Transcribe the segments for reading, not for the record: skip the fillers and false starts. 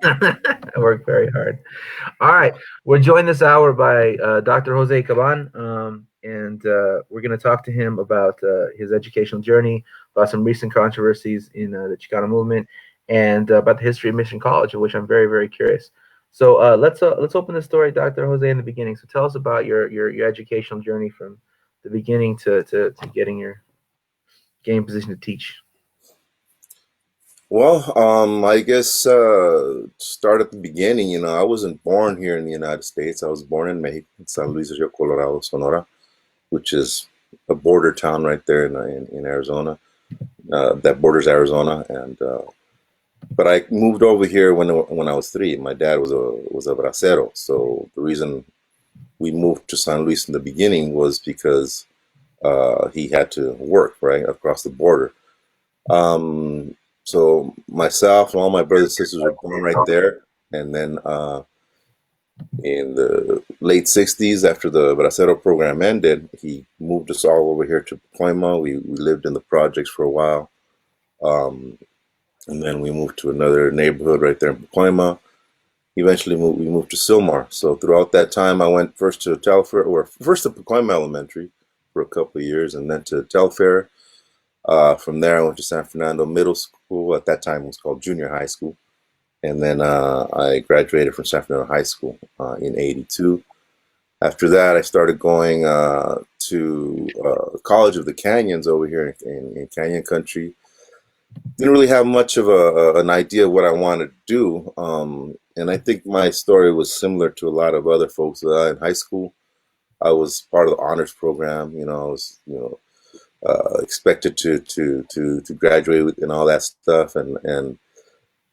I work very hard. All right, we're joined this hour by Dr. Jose Caban, and we're going to talk to him about his educational journey, about some recent controversies in the Chicano movement, and about the history of Mission College, of which I'm very, very curious. So let's open the story, Dr. Jose, in the beginning. So tell us about your educational journey from the beginning to getting your game position to teach. Well, I guess start at the beginning. I wasn't born here in the United States. I was born in Mexico, in San Luis Rio Colorado, Sonora, which is a border town right there in Arizona. That borders Arizona, and but I moved over here when I was three. My dad was a bracero, so the reason we moved to San Luis in the beginning was because he had to work right across the border. So myself and all my brothers and sisters were born right there. And then in the late 60s, after the Bracero program ended, he moved us all over here to Pacoima. We lived in the projects for a while. Um, and then we moved to another neighborhood right there in Pacoima. Eventually, we moved to Silmar. So throughout that time, I went first to Telfair, or first to Pacoima Elementary for a couple of years, and then to Telfair. From there, I went to San Fernando Middle School. At that time, it was called Junior High School. And then I graduated from San Fernando High School in '82. After that, I started going to College of the Canyons over here in Canyon Country. Didn't really have much of an idea of what I wanted to do. And I think my story was similar to a lot of other folks. In high school, I was part of the honors program. I was, expected to graduate and all that stuff. And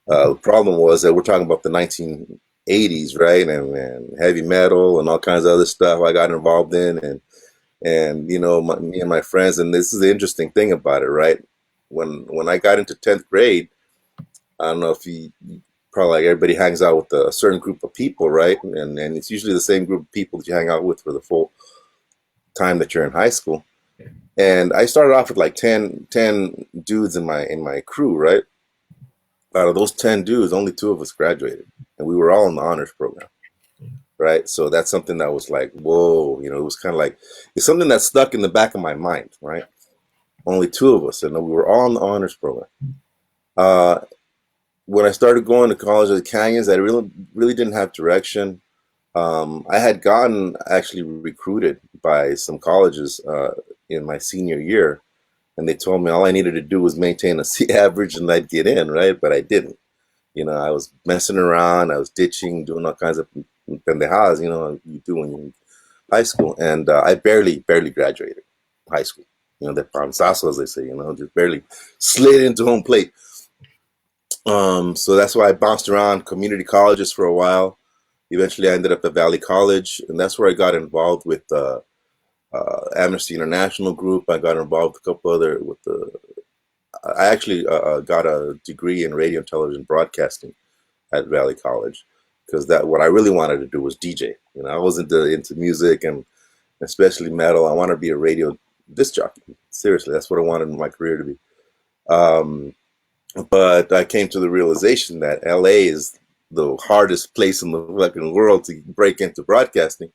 the problem was that we're talking about the 1980s, right? And heavy metal and all kinds of other stuff I got involved in, and me and my friends. And this is the interesting thing about it, right? When I got into 10th grade, I don't know if you probably, like, everybody hangs out with a certain group of people, right? And it's usually the same group of people that you hang out with for the full time that you're in high school. And I started off with like ten dudes in my crew, right? Out of those 10 dudes, only two of us graduated, and we were all in the honors program, right? So that's something that was like, whoa, it was kind of like, it's something that stuck in the back of my mind, right? Only two of us, and we were all in the honors program. Uh, when I started going to College of the Canyons, I really didn't have direction. I had gotten actually recruited by some colleges in my senior year, and they told me all I needed to do was maintain a C average and I'd get in, right? But I didn't. I was messing around, I was ditching, doing all kinds of pendejadas, you do when you're in high school. And I barely graduated high school. The panzazo, as they say, just barely slid into home plate. So that's why I bounced around community colleges for a while. Eventually, I ended up at Valley College, and that's where I got involved with Amnesty International group. I got involved with a couple other with the. I actually got a degree in radio and television broadcasting at Valley College because that what I really wanted to do was DJ. I wasn't into music and especially metal. I wanted to be a radio disc jockey. Seriously, that's what I wanted my career to be. Um, but I came to the realization that LA is the hardest place in the fucking world to break into broadcasting.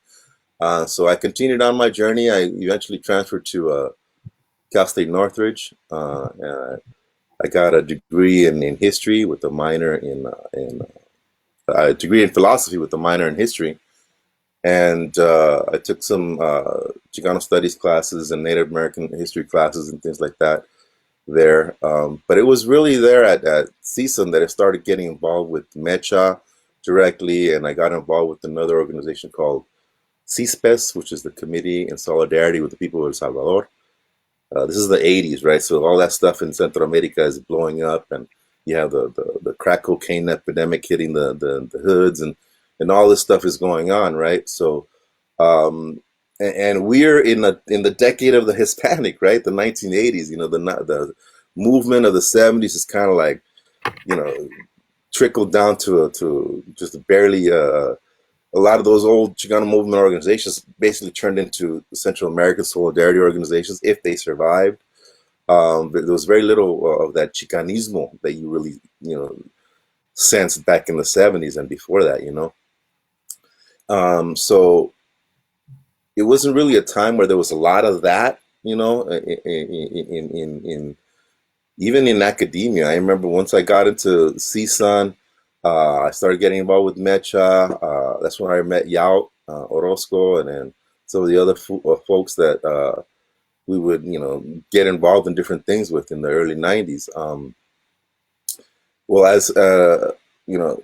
So I continued on my journey. I eventually transferred to Cal State Northridge. I got a degree in history with a minor in a degree in philosophy with a minor in history, and I took some Chicano studies classes and Native American history classes and things like that there. But it was really there at CSUN that I started getting involved with Mecha directly, and I got involved with another organization called CISPES, which is the Committee in Solidarity with the People of El Salvador. This is the '80s, right? So all that stuff in Central America is blowing up, and you have the crack cocaine epidemic hitting the hoods, and all this stuff is going on, right? So, and we're in the decade of the Hispanic, right? The 1980s. The movement of the '70s is kind of like, you know, trickled down to just barely. A lot of those old Chicano movement organizations basically turned into Central American solidarity organizations if they survived. But there was very little of that Chicanismo that you really, since back in the 70s and before that, you know. So it wasn't really a time where there was a lot of that, you know, in even in academia. I remember once I got into CSUN, I started getting involved with Mecha. That's when I met Yao Orozco, and then some of the other folks that we would, you know, get involved in different things with in the early 90s. Well, as you know,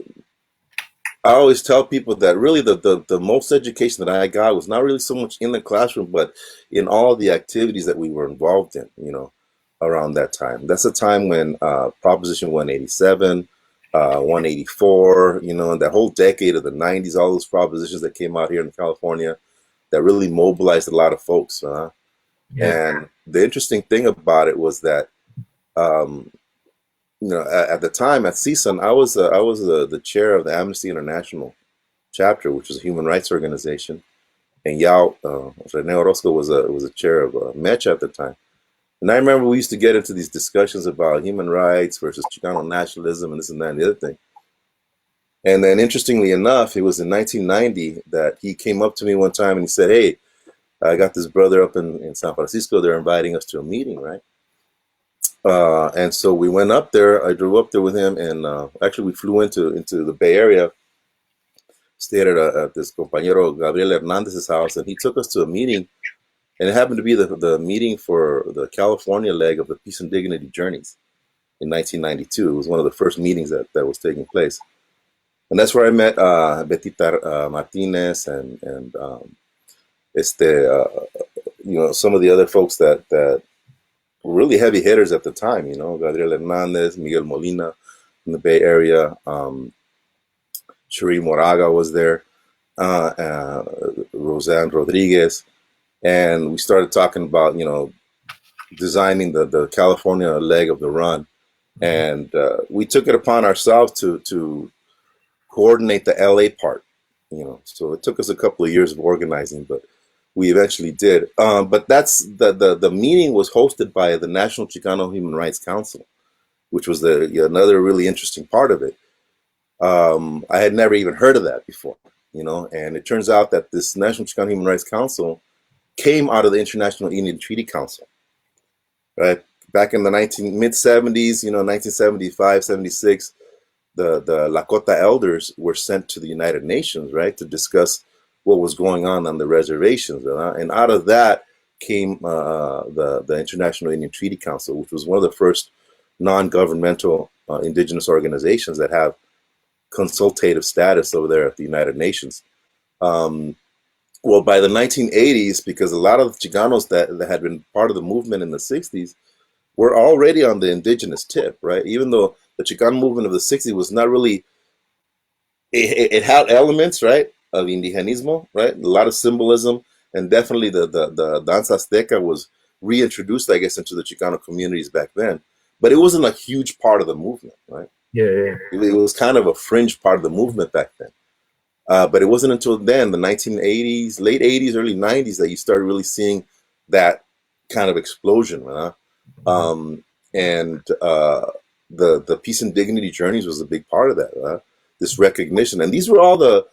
I always tell people that really the most education that I got was not really so much in the classroom, but in all of the activities that we were involved in, you know, around that time. That's a time when Proposition 187, 184, you know, and that whole decade of the 90s, all those propositions that came out here in California that really mobilized a lot of folks. Yeah. And the interesting thing about it was that, um, you know, at the time at CSUN, I was the chair of the Amnesty International chapter, which is a human rights organization, and Yao Rene Orozco was a chair of Mecha at the time. And I remember we used to get into these discussions about human rights versus Chicano nationalism and this and that and the other thing. And then, interestingly enough, it was in 1990 that he came up to me one time and he said, "Hey, I got this brother up in San Francisco. They're inviting us to a meeting, right?" And so we went up there. I drove up there with him, and actually we flew into the Bay Area, stayed at this compañero Gabriel Hernandez's house, and he took us to a meeting. And it happened to be the meeting for the California leg of the Peace and Dignity Journeys in 1992. It was one of the first meetings that was taking place. And that's where I met Betita Martinez and you know, some of the other folks that were really heavy hitters at the time. You know, Gabriel Hernandez, Miguel Molina in the Bay Area, Cherie Moraga was there, Roseanne Rodriguez, and we started talking about, you know, designing the California leg of the run, and we took it upon ourselves to coordinate the LA part. You know, so it took us a couple of years of organizing, but we eventually did. But that's the meeting was hosted by the National Chicano Human Rights Council, which was another really interesting part of it. I had never even heard of that before, you know, and it turns out that this National Chicano Human Rights Council came out of the International Indian Treaty Council, right? Back in the mid 70s, you know, 1975, 76, the Lakota elders were sent to the United Nations, right, to discuss what was going on the reservations, and out of that came the International Indian Treaty Council, which was one of the first non-governmental indigenous organizations that have consultative status over there at the United Nations. Um, well, by the 1980s, because a lot of the Chicanos that had been part of the movement in the 60s were already on the indigenous tip, right? Even though the Chicano movement of the 60s was not really, it had elements, right, of indigenismo, right? A lot of symbolism, and definitely the danza azteca was reintroduced, I guess, into the Chicano communities back then. But it wasn't a huge part of the movement, right? Yeah. Yeah. It was kind of a fringe part of the movement back then. But it wasn't until then, the 1980s, late 80s, early 90s, that you started really seeing that kind of explosion. Um, and the Peace and Dignity Journeys was a big part of that. This recognition, and these were all a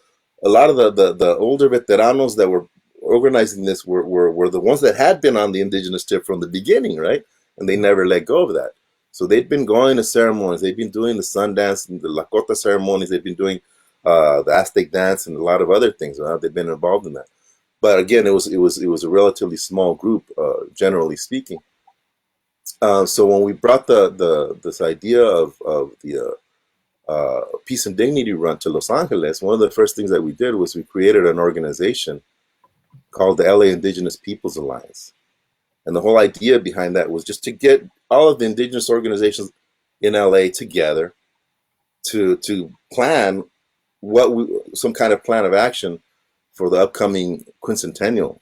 lot of the older veteranos that were organizing this were the ones that had been on the indigenous tip from the beginning, right? And they never let go of that. So they'd been going to ceremonies, they've been doing the Sundance and the Lakota ceremonies, they've been doing the Aztec dance and a lot of other things. They've been involved in that. But again, it was a relatively small group, generally speaking. So when we brought this idea of the Peace and Dignity Run to Los Angeles, one of the first things that we did was we created an organization called the LA Indigenous Peoples Alliance. And the whole idea behind that was just to get all of the indigenous organizations in LA together to plan some kind of plan of action for the upcoming quincentennial,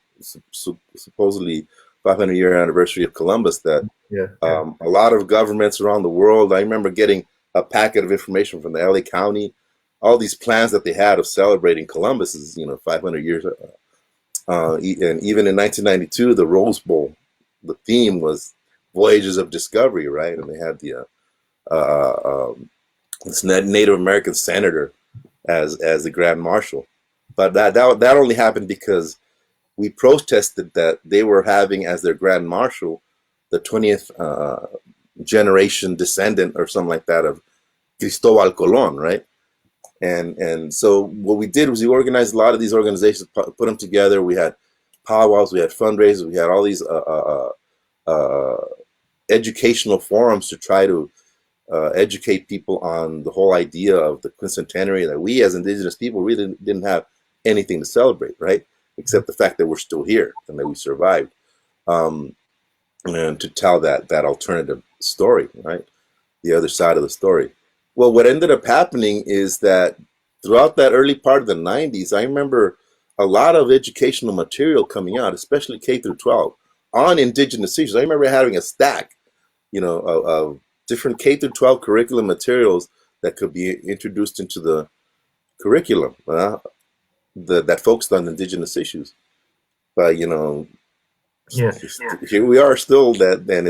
supposedly 500-year anniversary of Columbus. That Yeah. Yeah. a lot of governments around the world. I remember getting a packet of information from the LA County, all these plans that they had of celebrating Columbus's 500 years. And even in 1992, the Rose Bowl, the theme was Voyages of Discovery, right? And they had the this Native American senator as the Grand Marshal. But that only happened because we protested that they were having as their Grand Marshal the 20th generation descendant or something like that of Cristobal Colon, right? And so what we did was we organized a lot of these organizations, put them together. We had powwows, we had fundraisers, we had all these uh, educational forums to try to educate people on the whole idea of the quincentenary, that we as indigenous people really didn't have anything to celebrate, right? Except the fact that we're still here and that we survived. Um, and to tell that alternative story, right? The other side of the story. Well, what ended up happening is that throughout that early part of the 90s, I remember a lot of educational material coming out, especially K through 12, on indigenous issues. I remember having a stack, of different K through 12 curriculum materials that could be introduced into the curriculum that focused on indigenous issues. But Yeah. here we are still that, and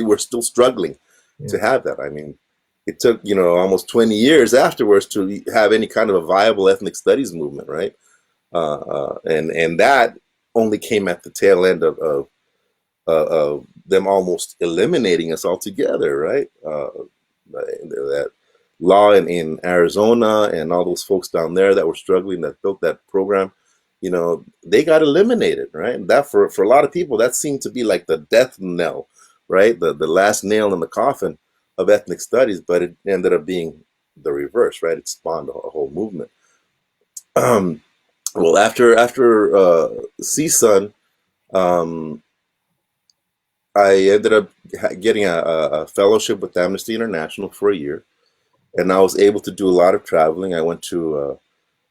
we're still struggling Yeah. to have that. I mean, it took almost 20 years afterwards to have any kind of a viable ethnic studies movement, right? And that only came at the tail end of them almost eliminating us altogether, right? That law in Arizona and all those folks down there that were struggling, that built that program, they got eliminated, right? And that for a lot of people, that seemed to be like the death knell, right? The last nail in the coffin of ethnic studies, but it ended up being the reverse, right? It spawned a whole movement. Um, well, after CSUN, um, I ended up getting a fellowship with Amnesty International for a year, and I was able to do a lot of traveling. I went to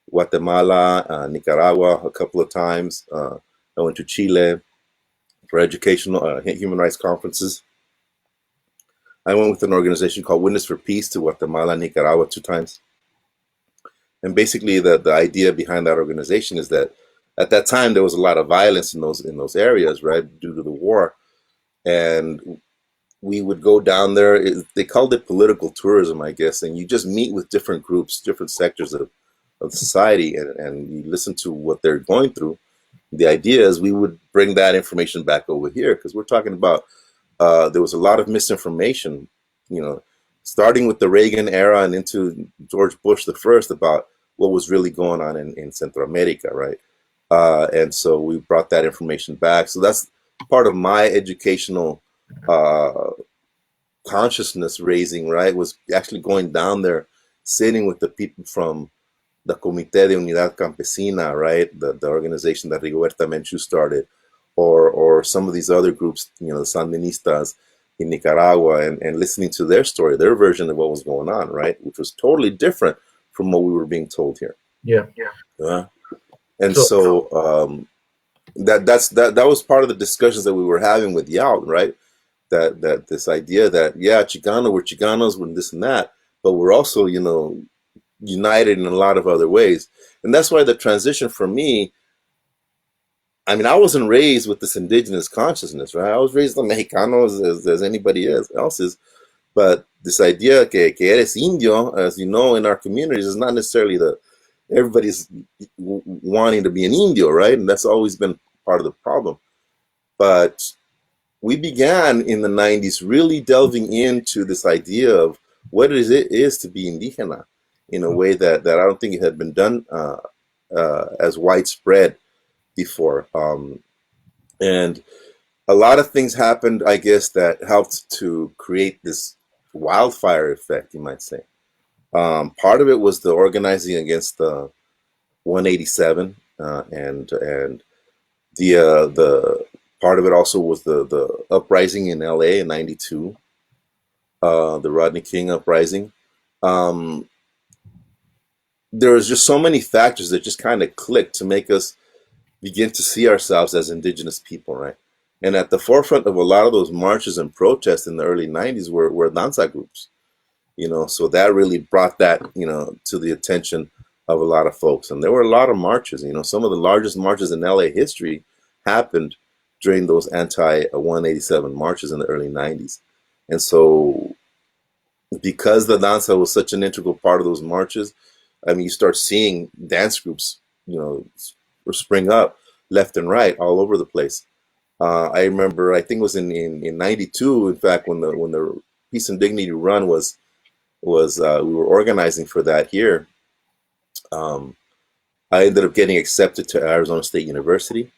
Guatemala, Nicaragua a couple of times. I went to Chile for educational human rights conferences. I went with an organization called Witness for Peace to Guatemala and Nicaragua 2 times. And basically, the idea behind that organization is that at that time there was a lot of violence in those areas, right, due to the war, and we would go down there. They called it political tourism, I guess, and you just meet with different groups, different sectors of society, and you listen to what they're going through. The idea is we would bring that information back over here because we're talking about there was a lot of misinformation, you know, starting with the Reagan era and into George Bush the first about what was really going on in Central America, right? And so we brought that information back. So that's part of my educational uh, consciousness raising, right? Was actually going down there, sitting with the people from the Comité de Unidad Campesina, right? The organization that Rigoberta Menchú started, or some of these other groups, the Sandinistas in Nicaragua, and listening to their story, their version of what was going on, right? Which was totally different from what we were being told here. Yeah. Uh, and So so that was part of the discussions that we were having with Yaut, right? That this idea that Chicano, we're Chicanos, we're this and that, but we're also united in a lot of other ways. And that's why the transition for me, I mean, I wasn't raised with this indigenous consciousness, right? I was raised like Mexicano as anybody else is. But this idea que eres indio, as you know, in our communities, is not necessarily everybody's wanting to be an indio, right? And that's always been part of the problem. But we began in the 90s really delving into this idea of what it is to be indígena in a way that I don't think it had been done as widespread before. And a lot of things happened, I guess, that helped to create this wildfire effect, you might say. Part of it was the organizing against the 187, and the part of it also was the uprising in LA in '92, the Rodney King uprising. Um, there was just so many factors that just kind of clicked to make us begin to see ourselves as indigenous people, right? And at the forefront of a lot of those marches and protests in the early '90s were danza groups, so that really brought that, to the attention of a lot of folks. And there were a lot of marches, some of the largest marches in LA history happened during those anti 187 marches in the early '90s. And so, because the danza was such an integral part of those marches. I mean, you start seeing dance groups, you know, spring up left and right all over the place. I remember, I think it was in '92, in fact, when the Peace and Dignity Run was we were organizing for that here. Um, I ended up getting accepted to Arizona State University.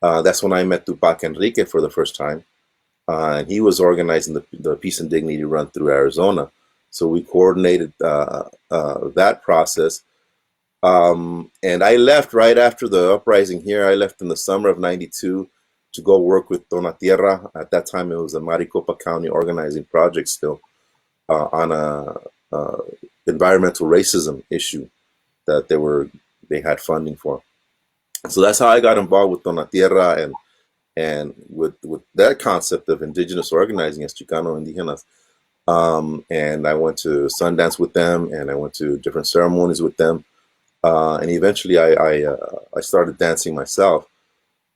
That's when I met Tupac Enrique for the first time, and he was organizing the Peace and Dignity Run through Arizona. So we coordinated that process. And I left right after the uprising here. I left in the summer of '92 to go work with Dona Tierra. At that time, it was a Maricopa County organizing project still on a environmental racism issue that they had funding for. So that's how I got involved with Dona Tierra and with that concept of indigenous organizing as Chicano Indigenas. And I went to Sundance with them, and I went to different ceremonies with them. And eventually, I started dancing myself,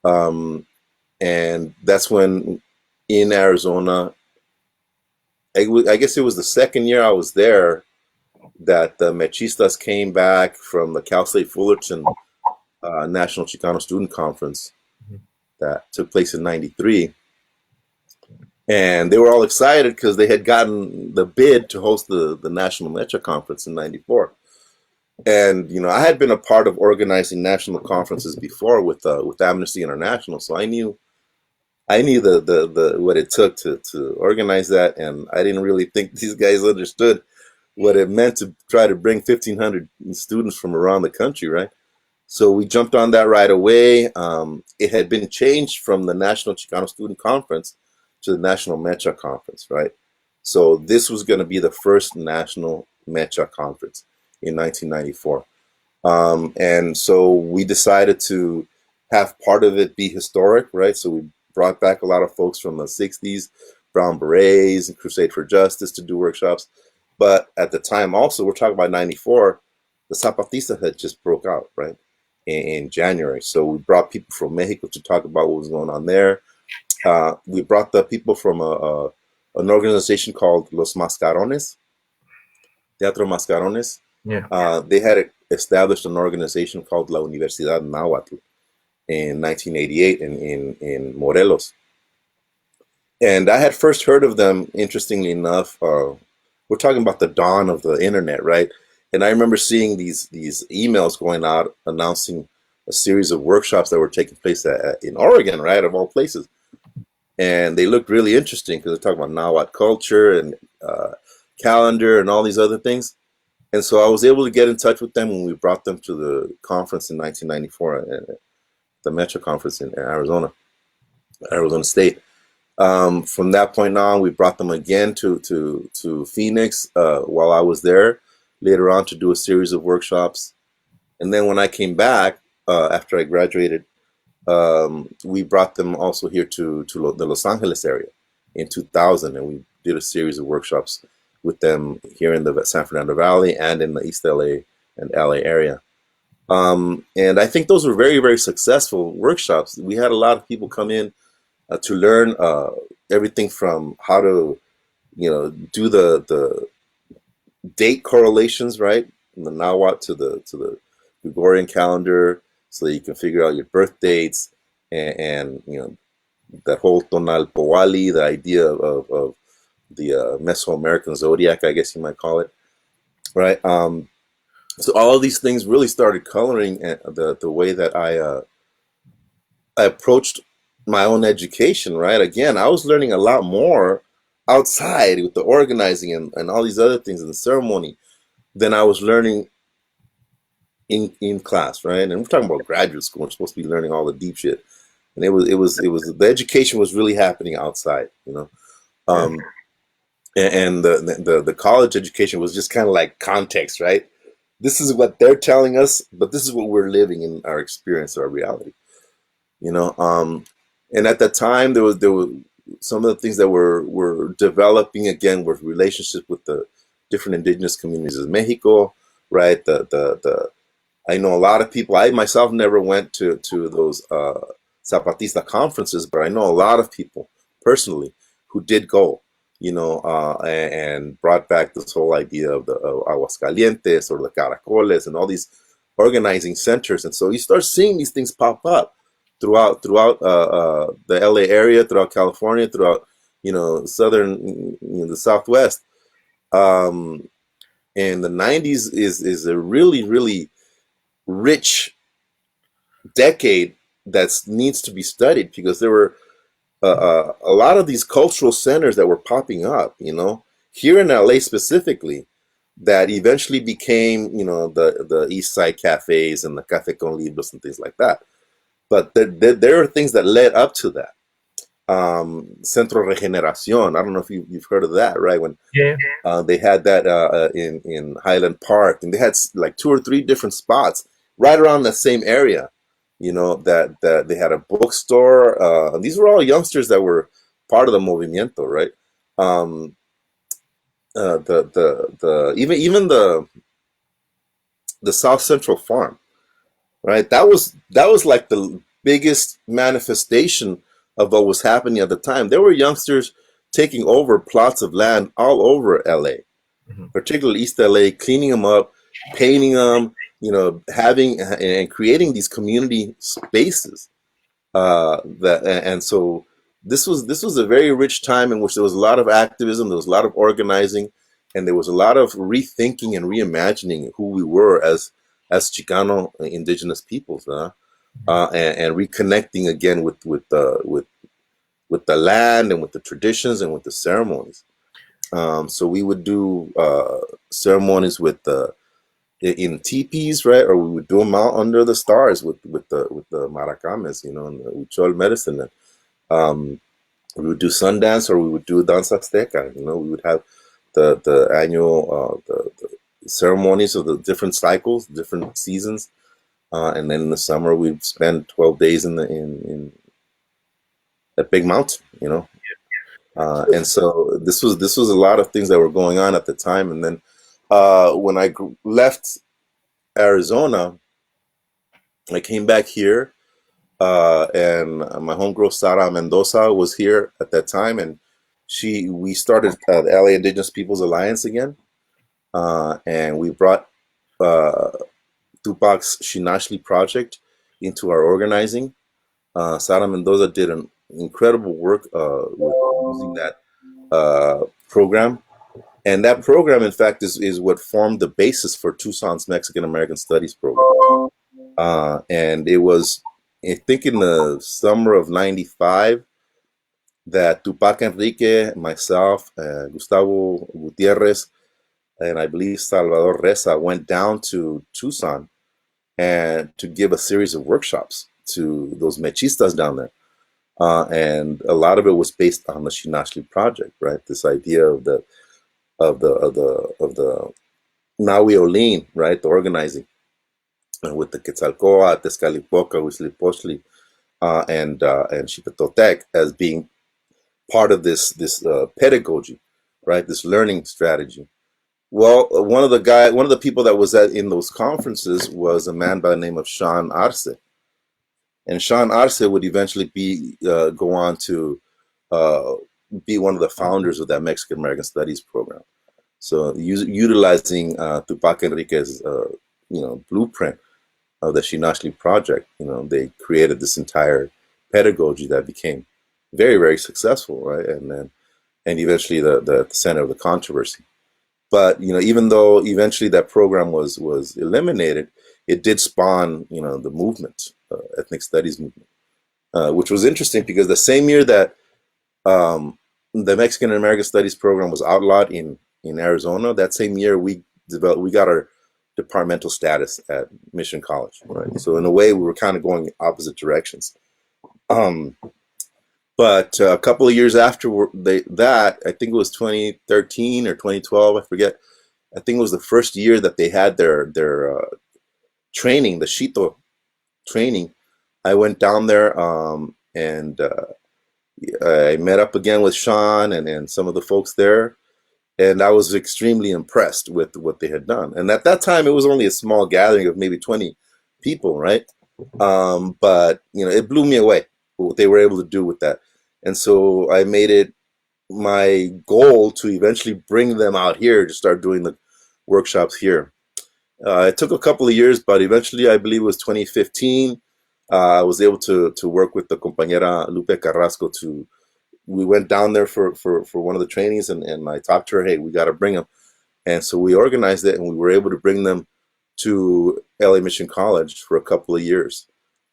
um, and that's when in Arizona, I guess it was the second year I was there that the Mechistas came back from the Cal State Fullerton National Chicano Student Conference Mhm. that took place in '93, and they were all excited because they had gotten the bid to host the National Mecha Conference in '94. And I had been a part of organizing national conferences before with Amnesty International, so I knew the what it took to organize that, and I didn't really think these guys understood what it meant to try to bring 1,500 students from around the country, right? So we jumped on that right away. It had been changed from the National Chicano Student Conference to the National Mecha Conference, right? So this was going to be the first National Mecha Conference in 1994. And so we decided to have part of it be historic, right? So we brought back a lot of folks from the '60s, Brown Berets and Crusade for Justice to do workshops. But at the time, also, we're talking about '94, the Zapatista had just broke out, right, in January. So we brought people from Mexico to talk about what was going on there. We brought the people from an organization called Los Mascarones, Teatro Mascarones. Yeah. They had established an organization called La Universidad Nahuatl in 1988 in Morelos. And I had first heard of them, interestingly enough. We're talking about the dawn of the internet, right? And I remember seeing these emails going out announcing a series of workshops that were taking place in Oregon, right, of all places. And they looked really interesting because they're talking about Nahuatl culture and calendar and all these other things. And so I was able to get in touch with them when we brought them to the conference in 1994, the Metro Conference in Arizona State. From that point on, we brought them again to Phoenix while I was there later on to do a series of workshops. And then when I came back after I graduated, we brought them also here to the Los Angeles area in 2000, and we did a series of workshops with them here in the San Fernando Valley and in the East LA and LA area. And I think those were very, very successful workshops. We had a lot of people come in to learn everything from how to, do the date correlations, right, from the Nahuatl to the Gregorian calendar, so that you can figure out your birth dates and that whole tonal powali, the idea of the Mesoamerican zodiac, I guess you might call it, right? So all of these things really started coloring the way that I approached my own education, right? Again, I was learning a lot more outside with the organizing and all these other things in the ceremony than I was learning in class, right? And we're talking about graduate school. We're supposed to be learning all the deep shit, and it was the education was really happening outside. Yeah. Um, and the college education was just kind of like context, right? This is what they're telling us, but this is what we're living in our experience, our reality. you know. And at that time, there were some of the things that were developing again with relationships with the different indigenous communities of Mexico, right? The I know a lot of people. I myself never went to those Zapatista conferences, but I know a lot of people personally who did go. and brought back this whole idea of the Aguascalientes or the Caracoles and all these organizing centers. And so you start seeing these things pop up throughout the LA area, throughout California, throughout the Southwest. Um, and the '90s is a really really rich decade that needs to be studied because there were a lot of these cultural centers that were popping up, here in LA specifically, that eventually became, the East Side cafes and the Cafe con Libros and things like that. But there are things that led up to that. Centro Regeneración, I don't know if you've heard of that, right? When Yeah. they had that in Highland Park, and they had like two or three different spots right around the same area. That they had a bookstore. These were all youngsters that were part of the movimiento, right? Um, the even the South Central Farm, right? That was like the biggest manifestation of what was happening at the time. There were youngsters taking over plots of land all over LA, Mhm. particularly East LA, cleaning them up, painting them, having and creating these community spaces. And so this was a very rich time in which there was a lot of activism, there was a lot of organizing, and there was a lot of rethinking and reimagining who we were as Chicano indigenous peoples, and reconnecting again with the land and with the traditions and with the ceremonies. So we would do ceremonies in teepees, right? Or we would do them out under the stars with the maracames, and the uchol medicine. And, we would do Sundance, or we would do Danza Azteca. We would have the annual the ceremonies of the different cycles, different seasons, and then in the summer we'd spend 12 days in that big mountain. And so this was a lot of things that were going on at the time. And then when I left Arizona, I came back here, and my homegirl Sara Mendoza was here at that time, and we started the LA Indigenous Peoples Alliance again, and we brought uh, Tupac's Shinashli project into our organizing. Sara Mendoza did an incredible work with using that program. And that program, in fact, is what formed the basis for Tucson's Mexican American Studies program. And it was, I think, in the summer of '95 that Tupac Enrique, myself, Gustavo Gutierrez, and I believe Salvador Reza went down to Tucson and to give a series of workshops to those mechistas down there. And a lot of it was based on the Shinashli project, right? This idea of the Nahui, right? The organizing with the Quetzalcoatl, Tezcalipoca, Huitzilopochtli, and Xipetotec as being part of this pedagogy, right? This learning strategy. Well, one of the people that was in those conferences was a man by the name of Sean Arce, and Sean Arce would eventually go on to uh, be one of the founders of that Mexican American Studies program. So utilizing Tupac Enrique's blueprint of the Shinashli project, they created this entire pedagogy that became very very successful, right? And eventually the center of the controversy. But even though eventually that program was eliminated, it did spawn the movement, ethnic studies movement, which was interesting because the same year that the Mexican American Studies program was outlawed in Arizona, that same year we got our departmental status at Mission College, right? So in a way, we were kind of going opposite directions. Um, but a couple of years after that, I think it was 2013 or 2012, I forget. I think it was the first year that they had their training, the Shito training. I went down there, and I met up again with Sean and some of the folks there, and I was extremely impressed with what they had done. And at that time, it was only a small gathering of maybe 20 people, right? But it blew me away what they were able to do with that. And so I made it my goal to eventually bring them out here to start doing the workshops here. It took a couple of years, but eventually, I believe it was 2015. I was able to work with the compañera Lupe Carrasco to. We went down there for one of the trainings, and I talked to her. Hey, we got to bring them, and so we organized it, and we were able to bring them to LA Mission College for a couple of years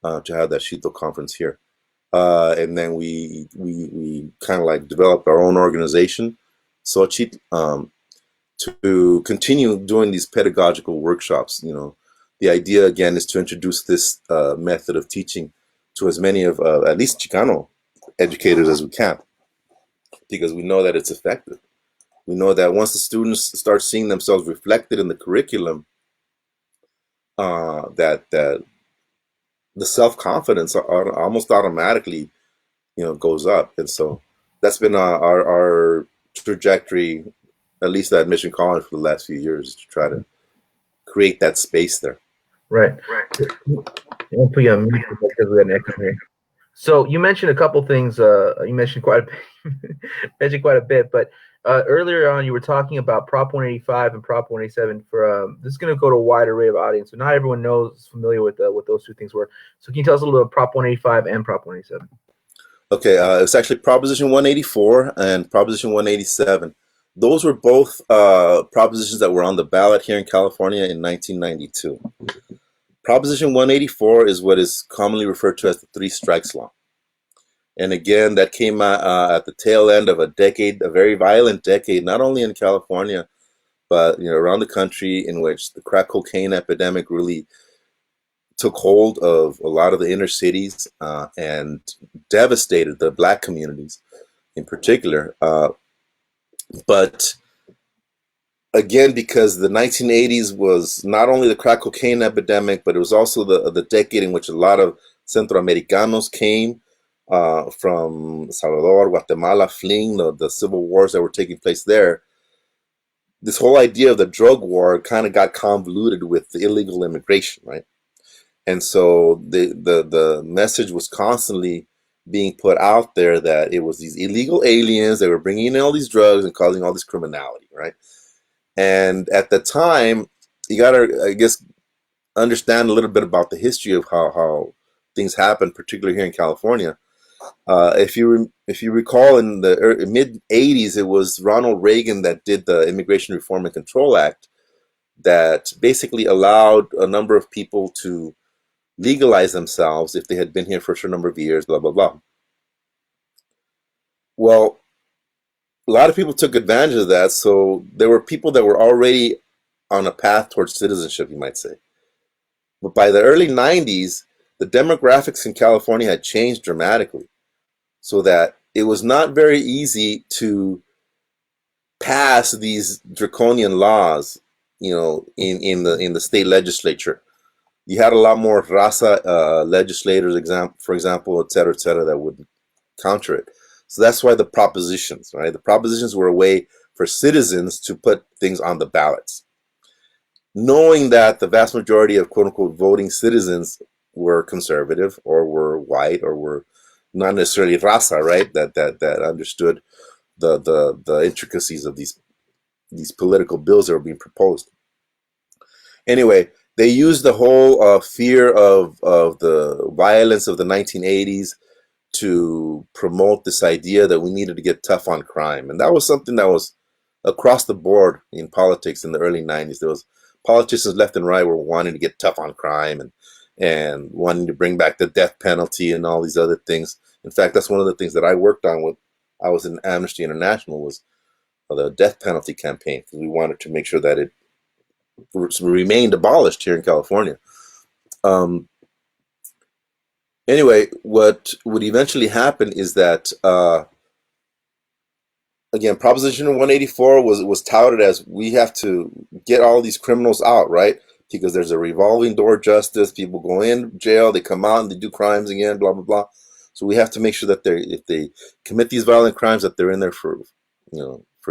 to have that Shito conference here. And then we kind of like developed our own organization, Sochit, to continue doing these pedagogical workshops. The idea again is to introduce this method of teaching to as many of at least Chicano educators as we can, because we know that it's effective. We know that once the students start seeing themselves reflected in the curriculum, that the self confidence almost automatically goes up, and so that's been our trajectory, at least at Mission College for the last few years, to try to create that space there. Right. I'll put you on mute because we got an echo here. So you mentioned a couple things. You mentioned quite a bit, but earlier on you were talking about Prop 185 and Prop 187. This is going to go to a wide array of audience, so not everyone is familiar with what those two things were. So can you tell us a little bit about Prop 185 and Prop 187? Okay, it's actually Proposition 184 and Proposition 187. Those were both propositions that were on the ballot here in California in 1992. Proposition 184 is what is commonly referred to as the Three Strikes Law. And again, that came at the tail end of a decade, a very violent decade, not only in California, but around the country, in which the crack cocaine epidemic really took hold of a lot of the inner cities and devastated the Black communities in particular. But again, because the 1980s was not only the crack cocaine epidemic, but it was also the decade in which a lot of Centroamericanos came from Salvador, Guatemala, fleeing the civil wars that were taking place there. This whole idea of the drug war kind of got convoluted with the illegal immigration, right? And so the message was constantly being put out there that it was these illegal aliens that were bringing in all these drugs and causing all this criminality, right? And at the time, you got to, I guess, understand a little bit about the history of how things happened, particularly here in California. If you recall, in the mid '80s, it was Ronald Reagan that did the Immigration Reform and Control Act that basically allowed a number of people to legalize themselves if they had been here for a certain number of years, blah, blah, blah. Well, a lot of people took advantage of that, so there were people that were already on a path towards citizenship, you might say. But by the early 90s, the demographics in California had changed dramatically, so that it was not very easy to pass these draconian laws, in the state legislature. You had a lot more raza legislators, for example, et cetera, that would counter it. So that's why the propositions, right? The propositions were a way for citizens to put things on the ballots. Knowing that the vast majority of quote unquote voting citizens were conservative or were white or were not necessarily raza, right? That understood the intricacies of these political bills that were being proposed. Anyway, they used the whole fear of the violence of the 1980s to promote this idea that we needed to get tough on crime. And that was something that was across the board in politics in the early 90s. There was politicians left and right were wanting to get tough on crime and wanting to bring back the death penalty and all these other things. In fact, that's one of the things that I worked on when I was in Amnesty International was the death penalty campaign, because we wanted to make sure that it remained abolished here in California. Anyway, what would eventually happen is that, again, Proposition 184 was touted as we have to get all these criminals out, right? Because there's a revolving door justice. People go in jail, they come out, and they do crimes again, blah, blah, blah. So we have to make sure that if they commit these violent crimes, that they're in there for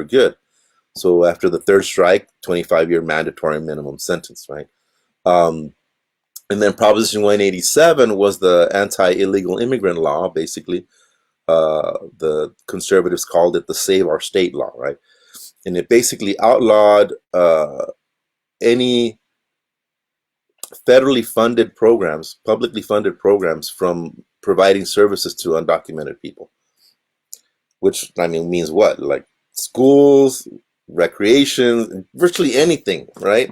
good. So after the third strike, 25-year mandatory minimum sentence, right? And then Proposition 187 was the anti-illegal immigrant law, basically, the conservatives called it the Save Our State law, right? And it basically outlawed any federally funded programs, publicly funded programs, from providing services to undocumented people. Which, I mean, means what? Like schools, recreation, virtually anything, right?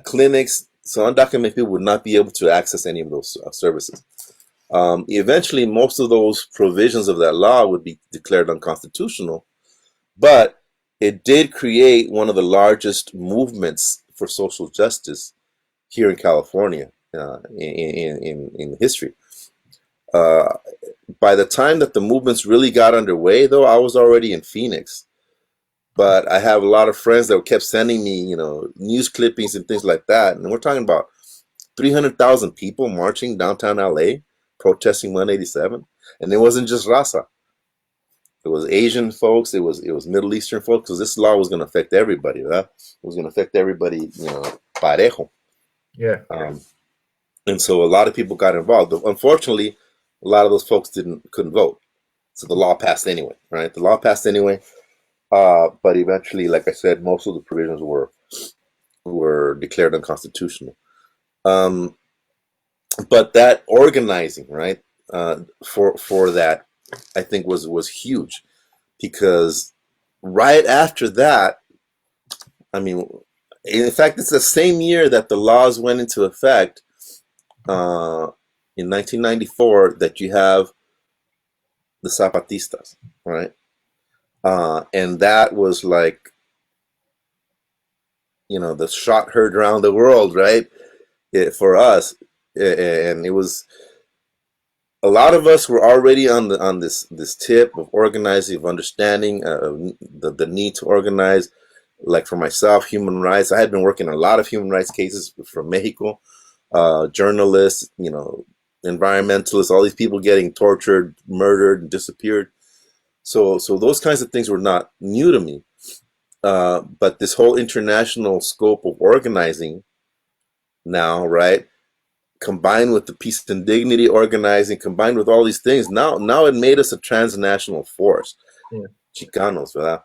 Clinics. So undocumented people would not be able to access any of those services. Eventually, most of those provisions of that law would be declared unconstitutional, but it did create one of the largest movements for social justice here in California in history. Uh, by the time that the movements really got underway, though, I was already in Phoenix. But I have a lot of friends that kept sending me, news clippings and things like that. And we're talking about 300,000 people marching downtown LA, protesting 187. And it wasn't just Raza. It was Asian folks. It was Middle Eastern folks, because this law was going to affect everybody. Right? It was going to affect everybody, parejo. Yeah. And so a lot of people got involved. Unfortunately, a lot of those folks couldn't vote. So the law passed anyway, right? The law passed anyway. But eventually, like I said, most of the provisions were declared unconstitutional. Um, but that organizing, right, for that, I think was huge, because right after that, I mean, in fact, it's the same year that the laws went into effect, uh, in 1994, that you have the Zapatistas, right? And that was like, the shot heard around the world, right? For us, and it was, a lot of us were already on this tip of organizing, of understanding the need to organize. Like for myself, human rights. I had been working on a lot of human rights cases from Mexico, journalists, environmentalists, all these people getting tortured, murdered, and disappeared. So those kinds of things were not new to me. But this whole international scope of organizing now, right, combined with the peace and dignity organizing, combined with all these things, now it made us a transnational force. Yeah. Chicanos, ¿verdad?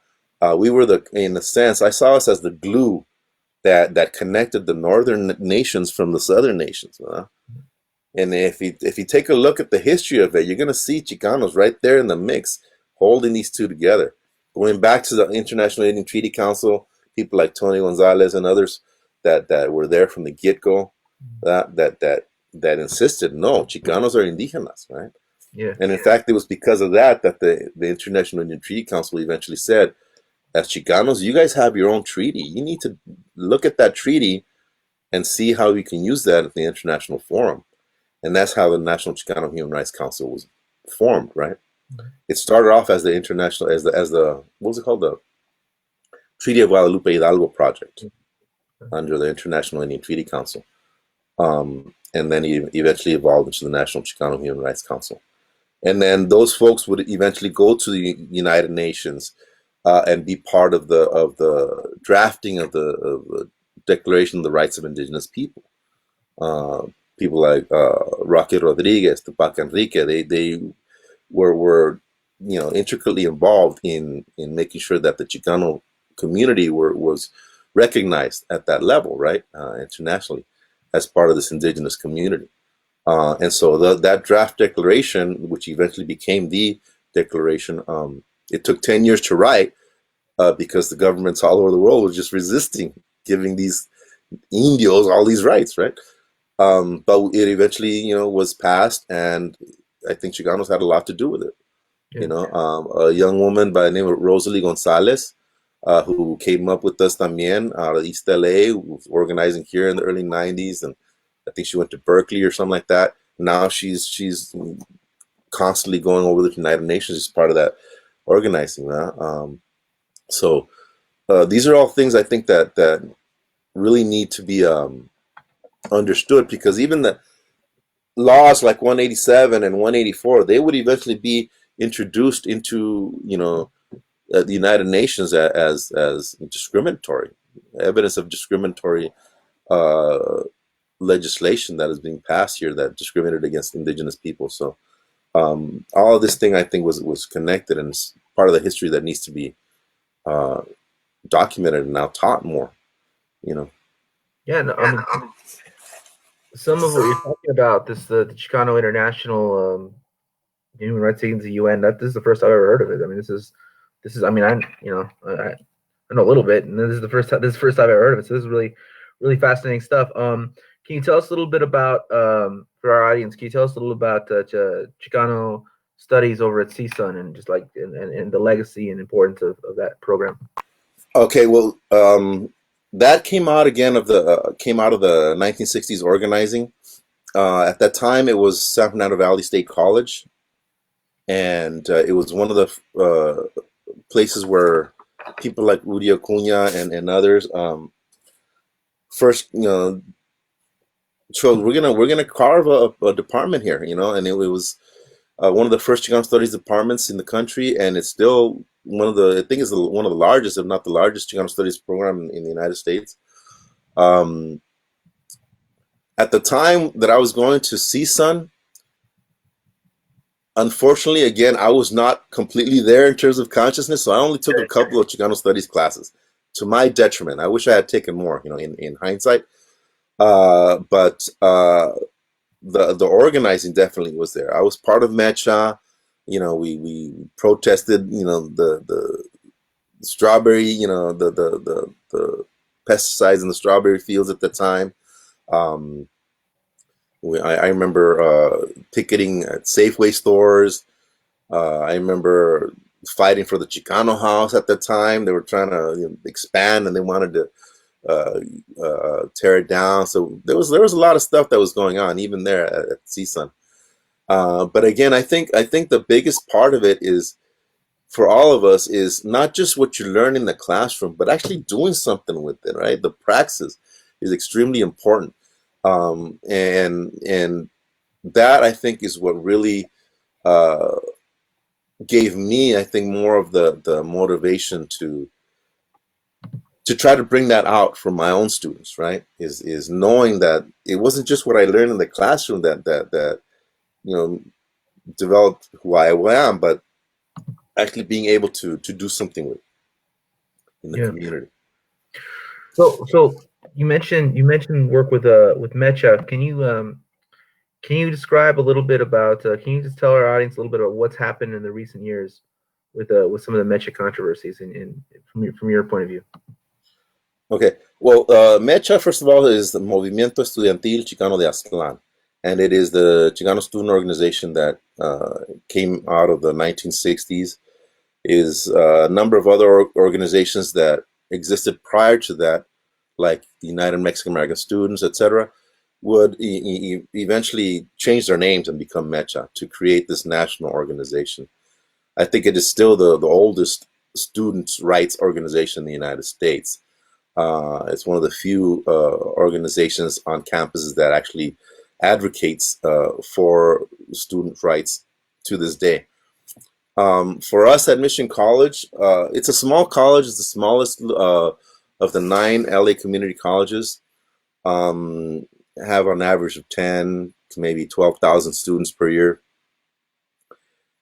We were in a sense, I saw us as the glue that connected the northern nations from the southern nations, ¿verdad? And if you take a look at the history of it, you're going to see Chicanos right there in the mix, holding these two together. Going back to the International Indian Treaty Council, people like Tony Gonzalez and others that were there from the get-go, that insisted, no, Chicanos are indigenas, right? Yeah. And in fact, it was because of that the International Indian Treaty Council eventually said, as Chicanos, you guys have your own treaty. You need to look at that treaty and see how we can use that at the international forum. And that's how the National Chicano Human Rights Council was formed, right? It started off as the international, as the what was it called, the Treaty of Guadalupe Hidalgo project under the International Indian Treaty Council, and then it eventually evolved into the National Chicano Human Rights Council. And then those folks would eventually go to the United Nations and be part of the drafting of the Declaration of the Rights of Indigenous People. Uh, People like Roque Rodriguez, Tupac Enrique, they were intricately involved in making sure that the Chicano community was recognized at that level, right, internationally, as part of this indigenous community. And so that draft declaration, which eventually became the declaration, it took 10 years to write, because the governments all over the world were just resisting giving these indios all these rights, right? But it eventually, was passed, and I think Chicanos had a lot to do with it. Yeah. A young woman by the name of Rosalie Gonzalez, who came up with us también out of East LA, who was organizing here in the early 90s, and I think she went to Berkeley or something like that. Now she's constantly going over the United Nations as part of that organizing. So these are all things I think that really need to be understood, because even the laws like 187 and 184, they would eventually be introduced into the United Nations as discriminatory evidence of discriminatory uh, legislation that is being passed here that discriminated against indigenous people. So All of this thing I think was connected, and it's part of the history that needs to be uh, documented and now taught more. You know. Yeah, no, I mean, some of what you're talking about, this the Chicano International Human Rights Agency UN. That this is the first I've ever heard of it. I mean, this is. I mean, I know a little bit, and this is the first time. This is the first time I've ever heard of it. So this is really fascinating stuff. Can you tell us a little bit about for our audience? Can you tell us a little about Chicano studies over at CSUN and just like and the legacy and importance of that program? Okay, well, that came out of the 1960s organizing. At that time, it was San Fernando Valley State College, and it was one of the places where people like Rudy Acuna and others first, so we're gonna carve a department here, and it was one of the first Chicano studies departments in the country, and it's still one of the I think is one of the largest, if not the largest, Chicano studies program in the United States. Um, at the time that I was going to CSUN, unfortunately, again, I was not completely there in terms of consciousness, so I only took a couple of Chicano studies classes, to my detriment. I wish I had taken more, in hindsight. But the organizing definitely was there. I was part of Mecha. We protested, the strawberry, the pesticides in the strawberry fields at the time. Um, I remember picketing at Safeway stores. I remember fighting for the Chicano house at the time. They were trying to expand, and they wanted to uh, tear it down. So there was a lot of stuff that was going on even there at CSUN. But again, I think the biggest part of it is for all of us is not just what you learn in the classroom, but actually doing something with it. Right, the praxis is extremely important, and that I think is what really uh, gave me, I think, more of the motivation to try to bring that out from my own students, right? Is knowing that it wasn't just what I learned in the classroom that you know developed who I am, but actually being able to do something with in the Yeah. community. So you mentioned work with Mecha. Can you describe a little bit about? Can you just tell our audience a little bit about what's happened in the recent years with some of the Mecha controversies in from your point of view? Okay, well, MECHA, first of all, is the Movimiento Estudiantil Chicano de Aztlán, and it is the Chicano student organization that came out of the 1960s. Is a number of other organizations that existed prior to that, like the United Mexican American Students, etc., would eventually change their names and become MECHA to create this national organization. I think it is still the oldest students' rights organization in the United States. It's one of the few organizations on campuses that actually advocates for student rights to this day. For us at Mission College, it's a small college. It's the smallest of the 9 LA community colleges. Um, have an average of 10 to maybe 12,000 students per year.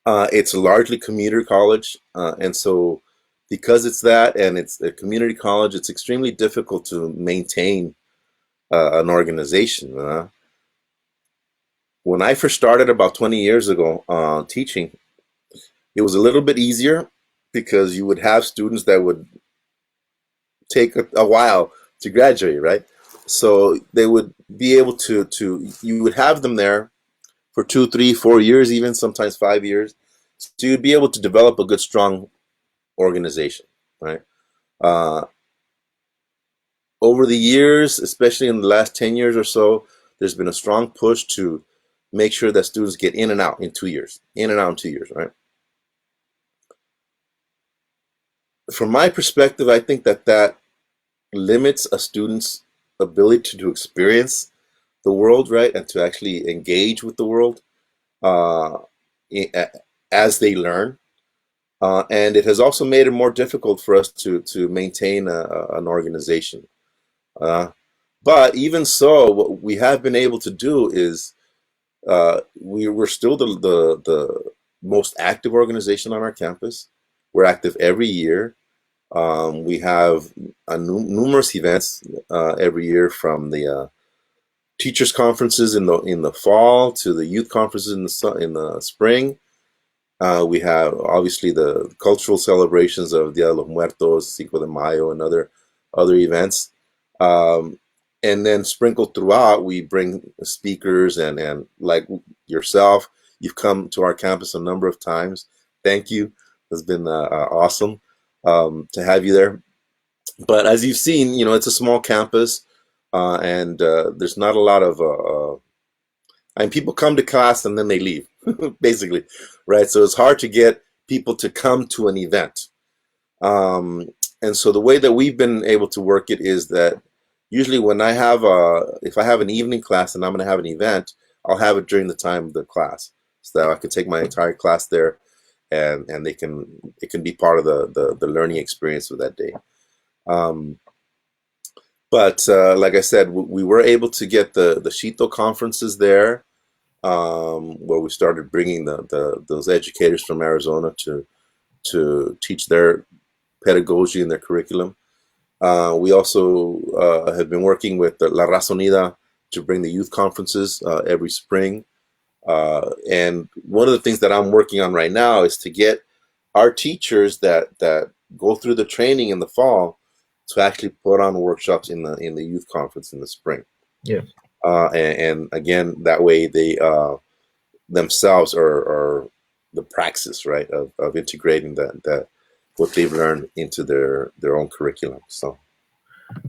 It's largely commuter college, and so because it's that and it's a community college, it's extremely difficult to maintain an organization. When I first started about 20 years ago teaching, it was a little bit easier because you would have students that would take a while to graduate, right? So they would be able to you would have them there for 2, 3, 4 years, even sometimes 5 years. So you'd be able to develop a good, strong organization, right? Uh, Over the years, especially in the last 10 years or so, there's been a strong push to make sure that students get in and out in 2 years, in and out in 2 years, right? From my perspective, I think that limits a student's ability to experience the world, right, and to actually engage with the world uh, as they learn. And it has also made it more difficult for us to maintain an organization. Uh, but even so, what we have been able to do is we're still the most active organization on our campus. We're active every year. We have numerous events every year, from the teachers conferences in the fall to the youth conferences in the spring. We have obviously the cultural celebrations of Dia de los Muertos, Cinco de Mayo, and other events. Um, and then sprinkled throughout, we bring speakers, and like yourself, you've come to our campus a number of times. Thank you. It's been awesome to have you there. But as you've seen, it's a small campus, and there's not a lot of. I mean, people come to class and then they leave, basically, right? So it's hard to get people to come to an event. Um, and so the way that we've been able to work it is that usually when if I have an evening class and I'm going to have an event, I'll have it during the time of the class, so that I can take my entire class there, and it can be part of the learning experience of that day. Um, but like I said, we were able to get the Shito conferences there, where we started bringing those educators from Arizona to teach their pedagogy and their curriculum. We also have been working with La Raza Unida to bring the youth conferences every spring. And one of the things that I'm working on right now is to get our teachers that go through the training in the fall to actually put on workshops in the youth conference in the spring. Yeah. And again, that way they themselves are the praxis, right, of integrating that what they've learned into their own curriculum. So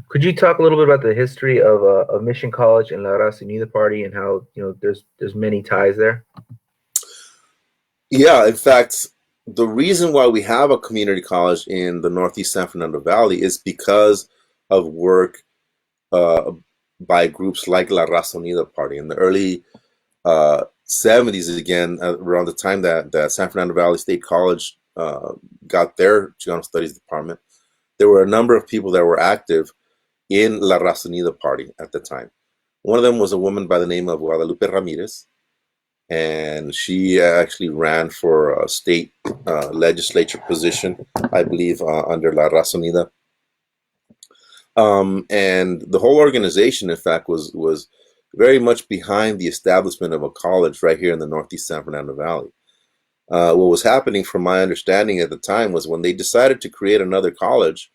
Could you talk a little bit about the history of Mission College and La Raza Unida Party, and how there's many ties there? yeah, in fact, the reason why we have a community college in the Northeast San Fernando Valley is because of work uh, by groups like La Raza Unida Party in the early 70s. Again, around the time that San Fernando Valley State College got their Chicano Studies department, there were a number of people that were active in La Raza Unida Party at the time. One of them was a woman by the name of Guadalupe Ramirez, and she actually ran for a state legislature position, I believe, under La Raza Unida. And the whole organization, in fact, was very much behind the establishment of a college right here in the Northeast San Fernando Valley. What was happening, from my understanding at the time, was when they decided to create another college,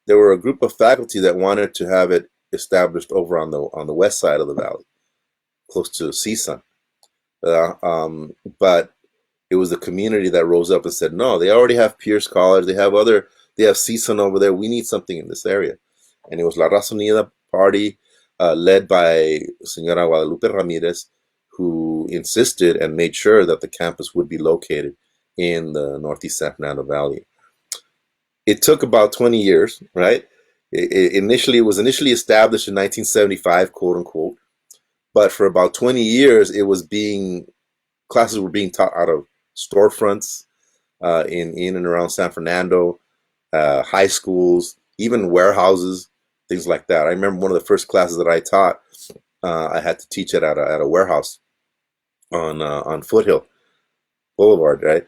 there were a group of faculty that wanted to have it established over on the west side of the valley, close to CSUN. But it was the community that rose up and said, no, they already have Pierce College, they have CSUN over there. We need something in this area. And it was La Raza Unida Party, led by Senora Guadalupe Ramirez, who insisted and made sure that the campus would be located in the Northeast San Fernando Valley. It took about 20 years, right? It was initially established in 1975, quote unquote, but for about 20 years, classes were being taught out of storefronts in and around San Fernando, high schools, even warehouses, things like that. I remember one of the first classes that I taught, I had to teach it at a warehouse on Foothill Boulevard, right?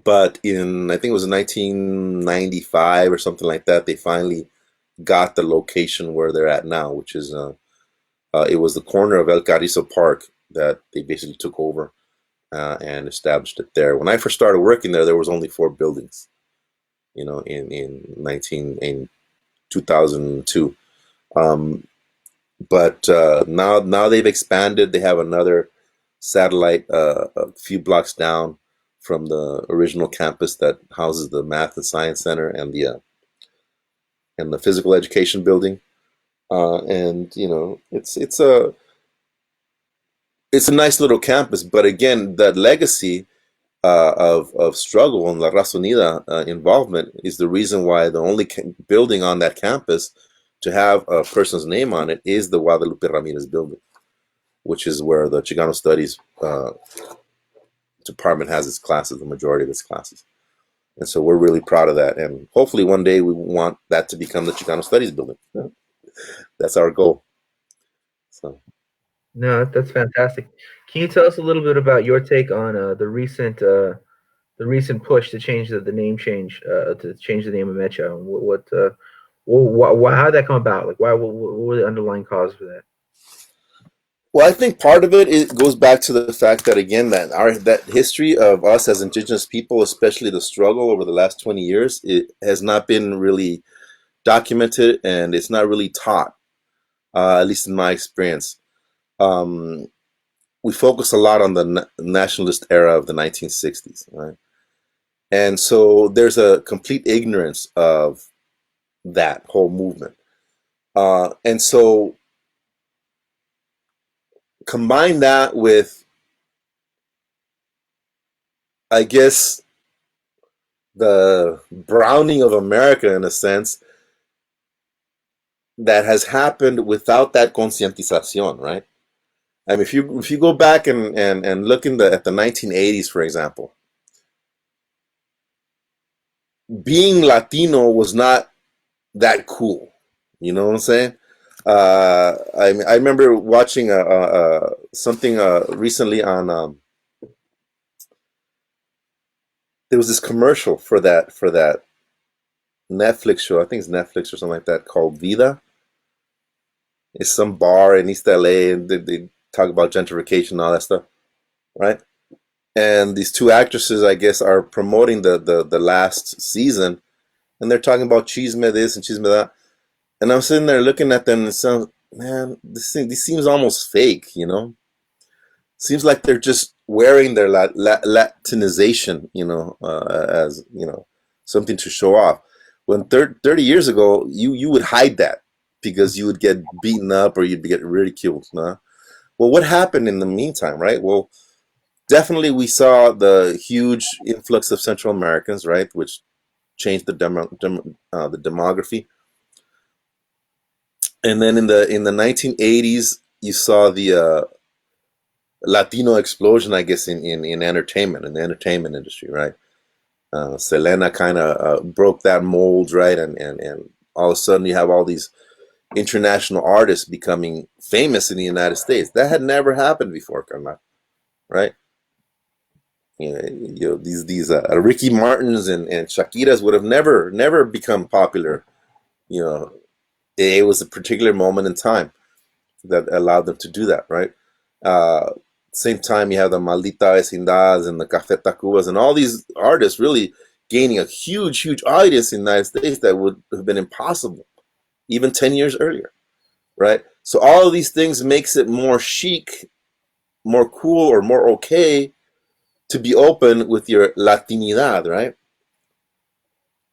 But I think it was in 1995 or something like that, they finally got the location where they're at now, which is it was the corner of El Carrizo Park that they basically took over and established it there. When I first started working there was only 4 buildings, in 2002. Um, but now they've expanded. They have another satellite a few blocks down from the original campus that houses the Math and Science Center and the Physical Education building. And it's a nice little campus, but again, that legacy of struggle and La Raza Unida involvement is the reason why the only building on that campus to have a person's name on it is the Guadalupe Ramirez building, which is where the Chicano Studies department has its classes, the majority of its classes. And so we're really proud of that. And hopefully one day we want that to become the Chicano Studies building. That's our goal. So No, that's fantastic. Can you tell us a little bit about your take on the recent push to change the name change to change the name of Mecha? How did that come about? Like, what were the underlying causes for that? Well, I think part of it goes back to the fact that again that history of us as indigenous people, especially the struggle over the last 20 years, it has not been really documented and it's not really taught, at least in my experience. Um, we focus a lot on the nationalist era of the 1960s, right? And so there's a complete ignorance of that whole movement. And so combine that with, I guess, the browning of America in a sense that has happened without that conscientización, right? I mean, if you go back and look at the 1980s, for example, being Latino was not that cool. You know what I'm saying? I remember watching something recently on. There was this commercial for that Netflix show. I think it's Netflix or something like that called Vida. It's some bar in East LA, and they talk about gentrification and all that stuff, right? And these two actresses, I guess, are promoting the last season, and they're talking about chisme this and chisme that. And I'm sitting there looking at them, and it sounds, man, this seems almost fake, you know? Seems like they're just wearing their Latinization, as something to show off. When 30 years ago, you would hide that because you would get beaten up or you'd get ridiculed. Nah? Well, what happened in the meantime, right? Well, definitely we saw the huge influx of Central Americans, right, which changed the demography. And then in the 1980s, you saw the Latino explosion, I guess, in entertainment, in the entertainment industry, right? Selena kind of broke that mold, right? And all of a sudden you have all these international artists becoming famous in the United States. That had never happened before, Carla, right? These Ricky Martins and Shakiras would have never become popular. You know, it was a particular moment in time that allowed them to do that, right? Uh, Same time, you have the Maldita Vecindad and the Café Tacubas and all these artists really gaining a huge audience in the United States that would have been impossible even 10 years earlier, right? So all of these things makes it more chic, more cool, or more okay to be open with your Latinidad, right?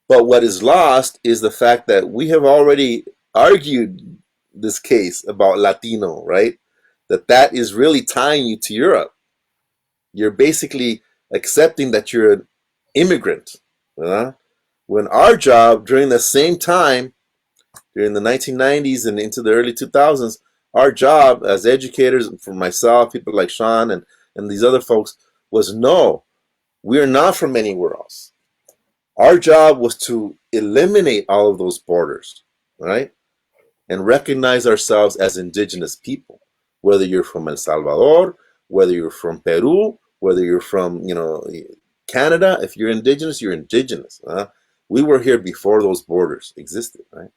But what is lost is the fact that we have already argued this case about Latino, right? That is really tying you to Europe. You're basically accepting that you're an immigrant. Uh, when our job during the same time, during the 1990s and into the early 2000s, our job as educators, for myself, people like Sean and these other folks, was no, we're not from anywhere else. Our job was to eliminate all of those borders, right? And recognize ourselves as indigenous people, whether you're from El Salvador, whether you're from Peru, whether you're from, Canada. If you're indigenous, you're indigenous. We were here before those borders existed, right?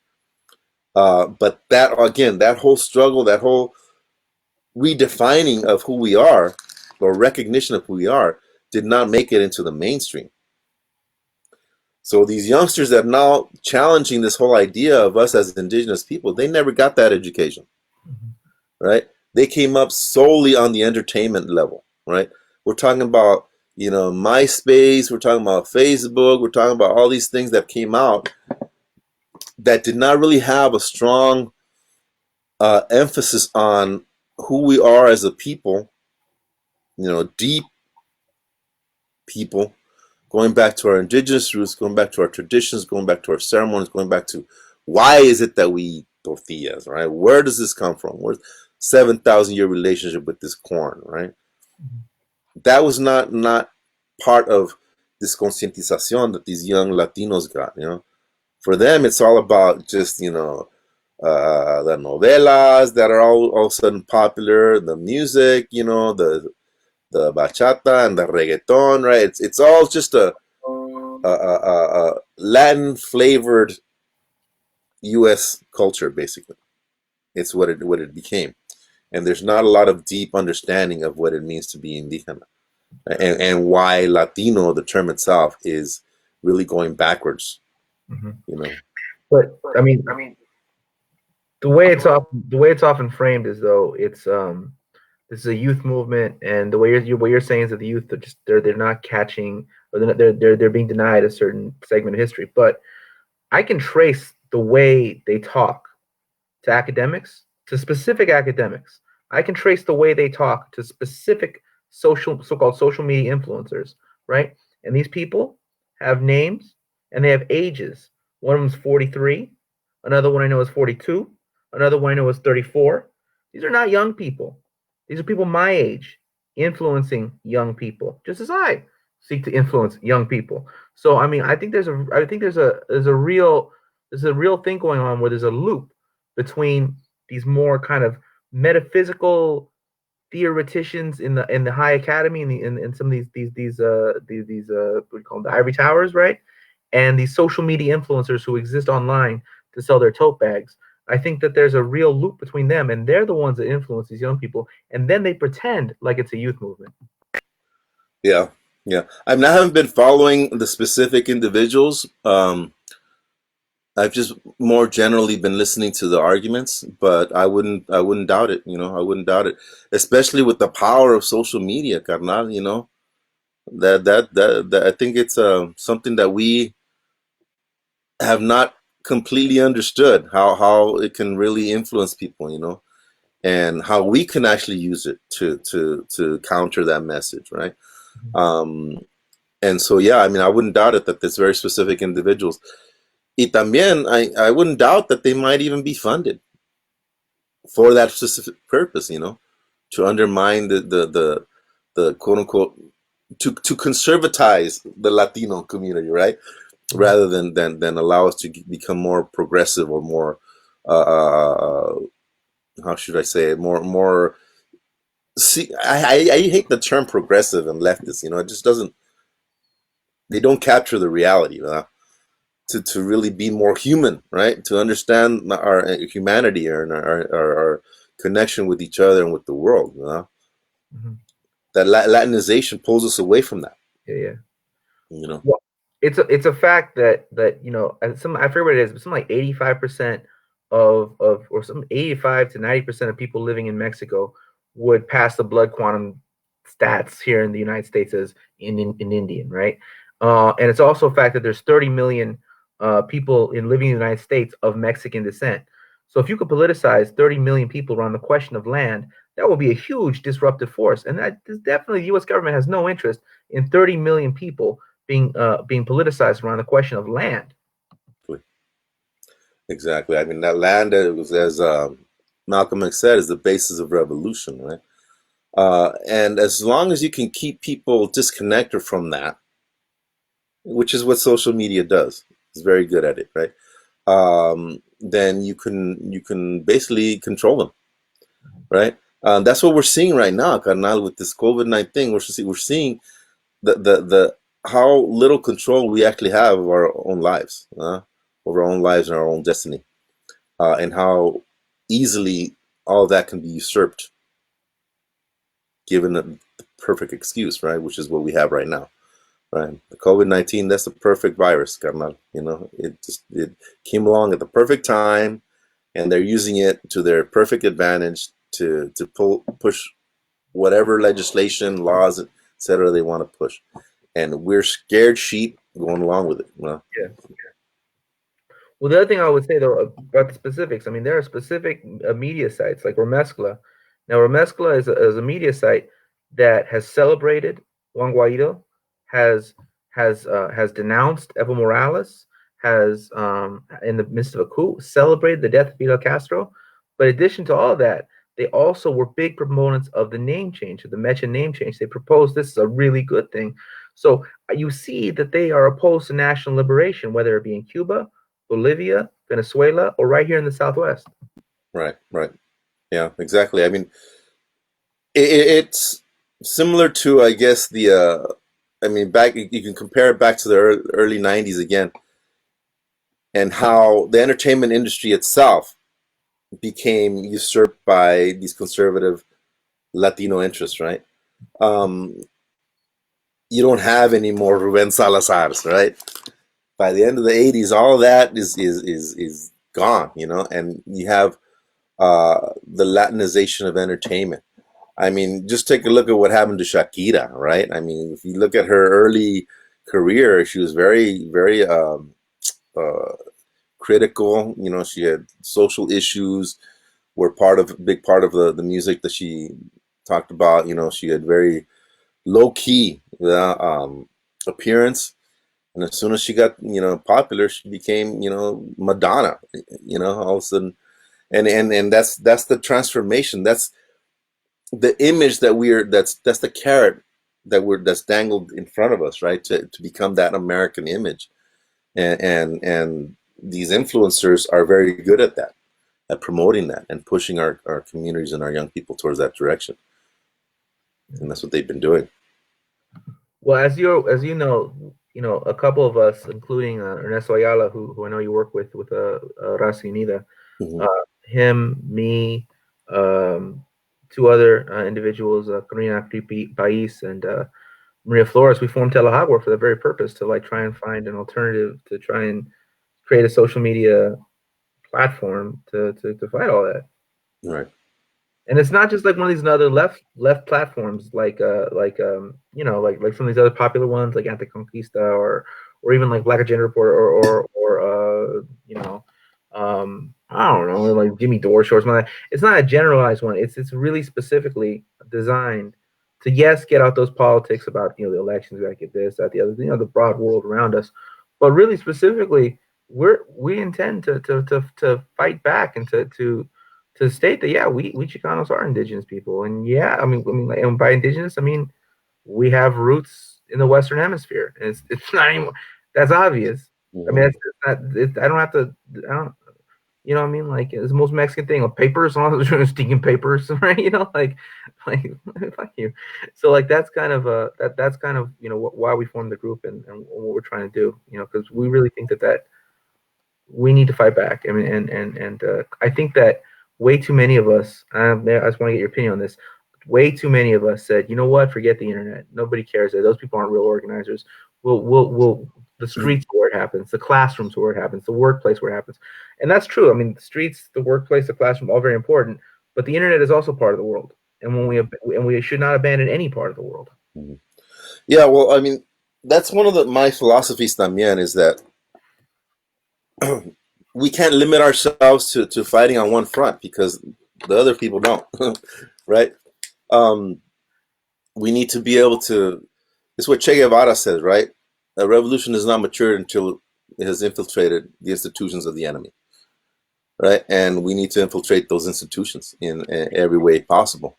But that again, that whole struggle, that whole redefining of who we are, or recognition of who we are, did not make it into the mainstream. So these youngsters that are now challenging this whole idea of us as indigenous people, they never got that education, Mhm. right? They came up solely on the entertainment level, right? We're talking about, MySpace, we're talking about Facebook, we're talking about all these things that came out that did not really have a strong emphasis on who we are as a people, deep people, going back to our indigenous roots, going back to our traditions, going back to our ceremonies, going back to why is it that we eat tortillas, right? Where does this come from? Where's 7,000 year relationship with this corn, right? That was not part of this conscientización that these young Latinos got. For them, it's all about just the novelas that are all of a sudden popular, the music, the bachata and the reggaeton, right? It's all just a Latin flavored U.S. culture, basically. It's what it became, and there's not a lot of deep understanding of what it means to be indígena, and why Latino, the term itself, is really going backwards. Hmm. You know. But I mean, the way it's often framed is though it's this is a youth movement, and the way what you're saying is that the youth are just they're not catching, or they're being denied a certain segment of history. But I can trace the way they talk to academics, to specific academics. I can trace the way they talk to specific so-called social media influencers, right? And these people have names and they have ages. One of them's 43, another one I know is 42, another one I know is 34. These are not young people. These are people my age influencing young people, just as I seek to influence young people. So I mean, there's a real thing going on where there's a loop between these more kind of metaphysical theoreticians in the high academy and in some of these what do you call them, the ivory towers, right? And these social media influencers who exist online to sell their tote bags. I think that there's a real loop between them, and they're the ones that influence these young people, and then they pretend like it's a youth movement. Yeah, yeah. I mean, I haven't been following the specific individuals. I've just more generally been listening to the arguments, but I wouldn't doubt it. I wouldn't doubt it, especially with the power of social media, carnal. That I think it's something that we have not completely understood how it can really influence people. And how we can actually use it to counter that message, right? Um, and so, yeah, I mean, I wouldn't doubt it that there's very specific individuals. Y también, I wouldn't doubt that they might even be funded for that specific purpose, to undermine the quote unquote, to conservatize the Latino community, right? Mm-hmm. Rather than allow us to become more progressive or more, uh, how should I say it, more. See, I hate the term progressive and leftist. It just doesn't. They don't capture the reality. To really be more human, right? To understand our humanity and our connection with each other and with the world. Mm-hmm. That Latinization pulls us away from that. Yeah, yeah. You know. Well, it's a fact that some I forget what it is, but something like 85% of or some 85 to 90% of people living in Mexico would pass the blood quantum stats here in the United States as in Indian, right? And it's also a fact that there's 30 million people living in the United States of Mexican descent. So if you could politicize 30 million people around the question of land, that would be a huge disruptive force. And that is definitely the U.S. government has no interest in 30 million people being politicized around the question of land. Exactly. I mean, that land, as Malcolm X said, is the basis of revolution, right? And as long as you can keep people disconnected from that, which is what social media does, it's very good at it, right? Then you can basically control them, right? That's what we're seeing right now, carnal, with this COVID-19. We're seeing the how little control we actually have of our own lives, over our own lives and our own destiny, and how easily all that can be usurped, given the perfect excuse, right? Which is what we have right now, right? The COVID-19, that's the perfect virus, carnal. It came along at the perfect time, and they're using it to their perfect advantage to push whatever legislation, laws, etc. they want to push, and we're scared sheep going along with it. Yeah. Well, the other thing I would say though about the specifics, I mean, there are specific media sites like Remezcla. Now, Remezcla is a media site that has celebrated Juan Guaido, has has denounced Evo Morales, has in the midst of a coup celebrated the death of Fidel Castro. But in addition to all that, they also were big proponents of the name change, of the Mecha name change. They proposed this is a really good thing. So you see that they are opposed to national liberation, whether it be in Cuba, Bolivia, Venezuela, or right here in the Southwest. Right, right. Yeah, exactly. I mean, it's similar to, I guess, I mean, back you can compare it back to the early '90s again, and how the entertainment industry itself became usurped by these conservative Latino interests, right? Um, you don't have any more Ruben Salazar's, right? By the end of the '80s, all of that is gone, you know, and you have the Latinization of entertainment. I mean, just take a look at what happened to Shakira, right? I mean, if you look at her early career, she was very uh, critical. You know, she had social issues were big part of the music that she talked about. You know, she had very low key appearance, and as soon as she got popular, she became Madonna. You know, all of a sudden, and that's the transformation. That's the image that that's the carrot that's dangled in front of us, right? To become that American image, and these influencers are very good at that, at promoting that and pushing our communities and our young people towards that direction, and that's what they've been doing. Well, as you know, a couple of us, including Ernesto Ayala, who I know you work with Raza Unida, Hmm. uh, him, me, um, two other individuals, Karina Pais and Maria Flores, we formed Telehagua for the very purpose to like try and find an alternative to try and create a social media platform to fight all that. Right. And it's not just like one of these other left platforms like you know like some of these other popular ones like Anticonquista or even like Black Agenda Report or you know I don't know like Jimmy Dore or something like that. It's not a generalized one. It's really specifically designed to yes get out those politics about you know the elections, we gotta get this that the other, you know, the broad world around us, but really specifically we intend to fight back and to state that yeah, we Chicanos are indigenous people, and yeah, I mean, like, and by indigenous, I mean we have roots in the Western Hemisphere, and it's not anymore. That's obvious. I mean, Hmm. it's not. I don't have to. I don't. You know what I mean? Like it's the most Mexican thing. Like papers, all those stinking papers, right? You know, like fuck you. So like that's kind of that's kind of you know why we formed the group and what we're trying to do. You know, because we really think that we need to fight back. I mean, and I think that way too many of us. I just want to get your opinion on this. Way too many of us said, you know what? Forget the internet. Nobody cares. Those people aren't real organizers. We'll the streets where it happens, the classrooms where it happens, the workplace where it happens, and that's true. I mean, the streets, the workplace, the classroom, all very important. But the internet is also part of the world, and we should not abandon any part of the world. Hmm. Yeah, well, I mean, that's one of my philosophies también is that we can't limit ourselves to fighting on one front because the other people don't, right? Um, we need to be able to. It's what Che Guevara says, right? A revolution is not matured until it has infiltrated the institutions of the enemy, right? And we need to infiltrate those institutions in every way possible,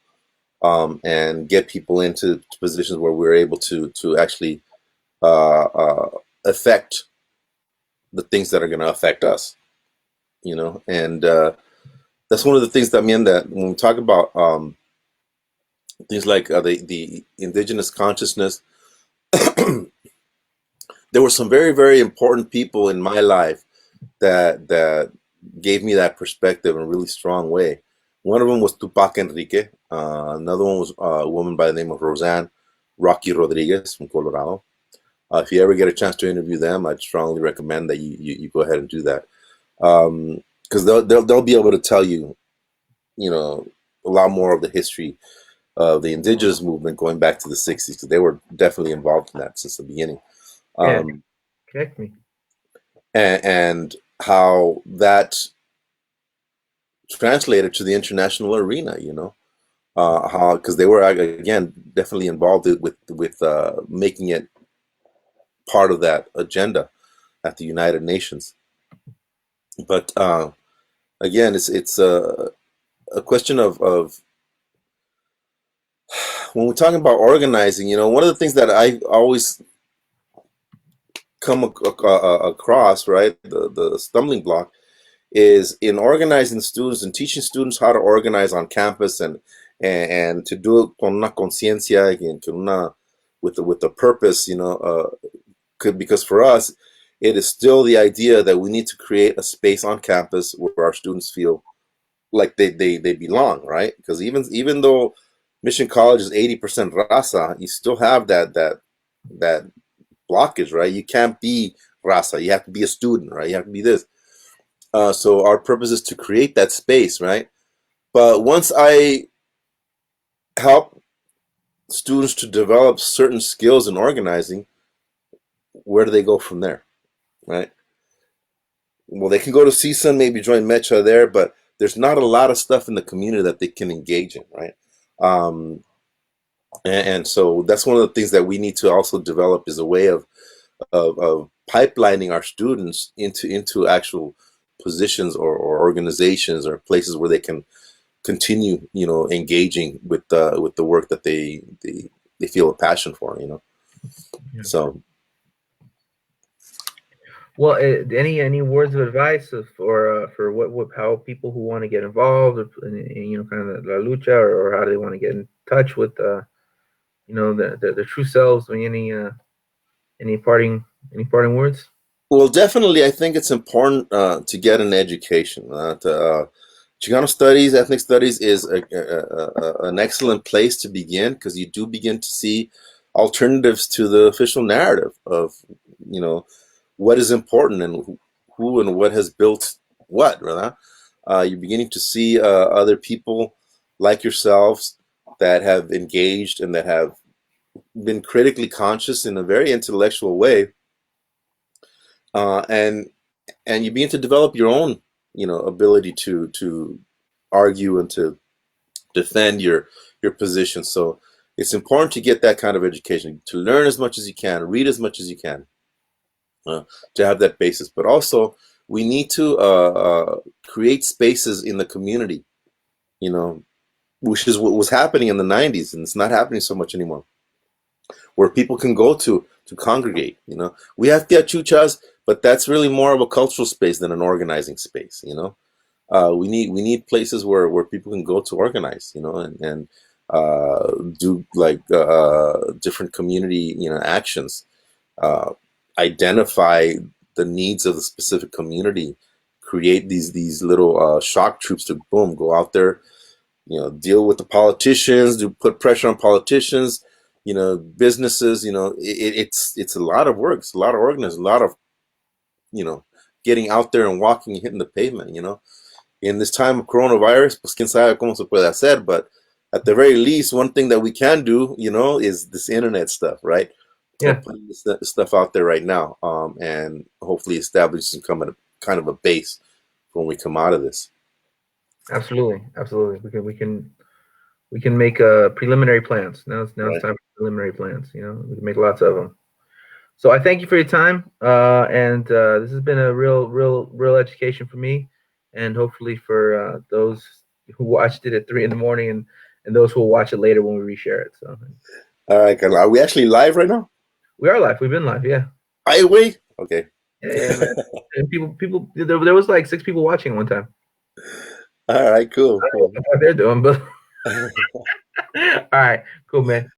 and get people into positions where we're able to actually affect the things that are going to affect us, you know. And that's one of the things that mean that when we talk about things like the indigenous consciousness, there were some very important people in my life that gave me that perspective in a really strong way. One of them was Tupac Enrique. Another one was a woman by the name of Roseanne Rocky Rodriguez from Colorado. If you ever get a chance to interview them, I'd strongly recommend that you go ahead and do that, because they'll be able to tell you, you know, a lot more of the history of the indigenous movement going back to the '60s, because they were definitely involved in that since the beginning. Yeah, Um, connect me. and how that translated to the international arena, you know, how because they were again definitely involved with making it part of that agenda at the United Nations. But again, it's a question of when we're talking about organizing. You know, one of the things that I always come across, right, the stumbling block is in organizing students and teaching students how to organize on campus and to do it con una conciencia and con una with a purpose, because for us, it is still the idea that we need to create a space on campus where our students feel like they belong, right? Because even though Mission College is 80% raza, you still have that blockage, right? You can't be raza. You have to be a student, right? You have to be this. So our purpose is to create that space, right? But once I help students to develop certain skills in organizing, where do they go from there, right? Well, they can go to CSUN, maybe join Mecha there, but there's not a lot of stuff in the community that they can engage in, right? Um, and so that's one of the things that we need to also develop is a way of pipelining our students into actual positions or organizations or places where they can continue, engaging with the work that they feel a passion for. Yeah. So Well, any words of advice for what how people who want to get involved, or, kind of la lucha, or how do they want to get in touch with the true selves? I mean, any parting words? well, definitely, I think it's important to get an education. Chicano studies, ethnic studies is an excellent place to begin because you do begin to see alternatives to the official narrative of, you know, what is important and who and what has built what, right? You're beginning to see other people like yourselves that have engaged and that have been critically conscious in a very intellectual way, and you begin to develop your own, ability to argue and to defend your position. So it's important to get that kind of education, to learn as much as you can, read as much as you can, uh, to have that basis. But also, we need to create spaces in the community, you know, which is what was happening in the '90s, and it's not happening so much anymore, where people can go to congregate. We have tiachuchas, but that's really more of a cultural space than an organizing space. We need places where people can go to organize, do like different community actions, uh, identify the needs of the specific community, create these little shock troops to boom go out there, deal with the politicians, do put pressure on politicians, businesses. It's a lot of work, it's a lot of organizing, a lot of you know getting out there and walking and hitting the pavement. In this time of coronavirus, pues quién sabe cómo se puede hacer, but at the very least, one thing that we can do, is this internet stuff, right? Yeah, Putting this stuff out there right now, and hopefully establish some kind of a base when we come out of this. absolutely, absolutely. We can make preliminary plans. Now it's Right. time for preliminary plans. We can make lots of them. So I thank you for your time, and this has been a real education for me, and hopefully for those who watched it at 3 in the morning, and those who will watch it later when we reshare it. So All right, Carla. Are we actually live right now? we are live. We've been live. Yeah, I wait. Okay. yeah, man. And people, there was like 6 people watching at one time. All right. I Cool. don't know Cool. what they're doing, but all right, cool, man.